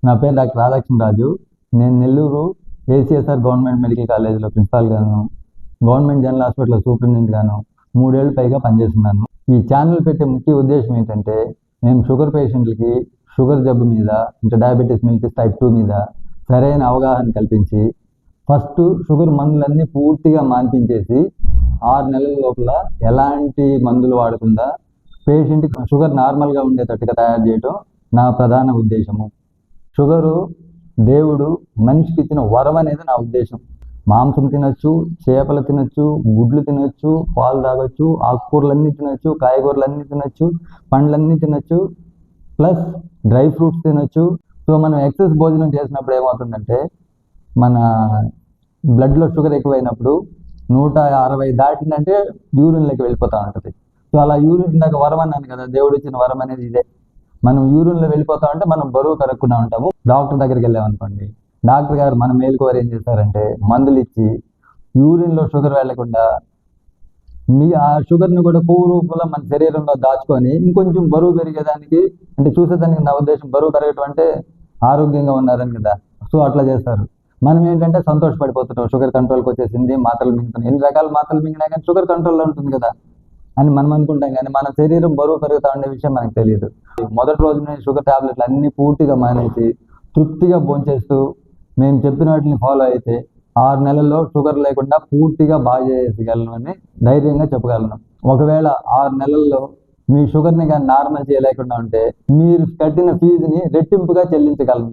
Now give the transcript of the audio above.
నా పేరు డాక్టర్ రాధాకృష్ణ రాజు. నేను నెల్లూరు ఏసీఎస్ఆర్ గవర్నమెంట్ మెడికల్ కాలేజీలో ప్రిన్సిపాల్ గాను, గవర్నమెంట్ జనరల్ హాస్పిటల్లో సూపరింటెండెంట్ గాను 3 ఏళ్ళు పైగా పనిచేస్తున్నాను. ఈ ఛానల్ పెట్టే ముఖ్య ఉద్దేశం ఏంటంటే, మేము షుగర్ పేషెంట్లకి షుగర్ జబ్బు మీద, అంటే డయాబెటీస్ మెలిటస్ టైప్ 2 మీద సరైన అవగాహన కల్పించి, ఫస్ట్ షుగర్ మందులన్నీ పూర్తిగా మాన్పించేసి 6 నెలల లోపల ఎలాంటి మందులు వాడకుండా పేషెంట్కి షుగర్ నార్మల్గా ఉండేటట్టుగా తయారు చేయడం నా ప్రధాన ఉద్దేశము. షుగరు దేవుడు మనిషికి ఇచ్చిన వరం అనేది నా ఉద్దేశం. మాంసం తినొచ్చు, చేపలు తినొచ్చు, గుడ్లు తినొచ్చు, పాలు తాగొచ్చు, ఆకుకూరలన్నీ తినొచ్చు, కాయగూరలన్నీ తినొచ్చు, పండ్లన్నీ తినొచ్చు, ప్లస్ డ్రై ఫ్రూట్స్ తినొచ్చు. సో మనం ఎక్సెస్ భోజనం చేసినప్పుడు ఏమవుతుందంటే, మన బ్లడ్లో షుగర్ ఎక్కువైనప్పుడు 160 దాటిందంటే యూరిన్లోకి వెళ్ళిపోతూ ఉంటుంది. సో అలా యూరిన్ ఇందాక వరం అన్నాను కదా, దేవుడు ఇచ్చిన వరం అనేది ఇదే. మనం యూరిన్లో వెళ్ళిపోతా ఉంటే మనం బరువు కరగకుండా ఉంటాము. డాక్టర్ దగ్గరికి వెళ్ళామనుకోండి, డాక్టర్ గారు మన మేలుకోరు ఏం చేస్తారంటే మందులు ఇచ్చి యూరిన్లో షుగర్ వెళ్లకుండా ఆ షుగర్ని కూడా కొవ్వు రూపంలో మన శరీరంలో దాచుకొని ఇంకొంచెం బరువు పెరిగేదానికి, అంటే చూసేదానికి నా ఉద్దేశం బరువు పెరగటం అంటే ఆరోగ్యంగా ఉన్నారని కదా. సో అట్లా చేస్తారు. మనం ఏంటంటే సంతోషపడిపోతుంటాం, షుగర్ కంట్రోల్కి వచ్చేసింది, మాత్రలు మింగుతున్నాం. ఎన్ని రకాల మాత్రలు మింగినా కానీ షుగర్ కంట్రోల్లో ఉంటుంది కదా అని మనం అనుకుంటాం, కానీ మన శరీరం బరువు పెరుగుతా ఉండే విషయం మనకు తెలియదు. మొదటి రోజునే షుగర్ టాబ్లెట్లు అన్ని పూర్తిగా మానేసి తృప్తిగా భోంచేస్తూ మేము చెప్పిన వాటిని ఫాలో అయితే 6 నెలల్లో షుగర్ లేకుండా పూర్తిగా బాగా చేయగలను అని ధైర్యంగా చెప్పగలను. ఒకవేళ 6 నెలల్లో మీ షుగర్ని కానీ నార్మల్ చేయలేకుండా ఉంటే మీరు కట్టిన ఫీజుని రెట్టింపుగా చెల్లించగలను.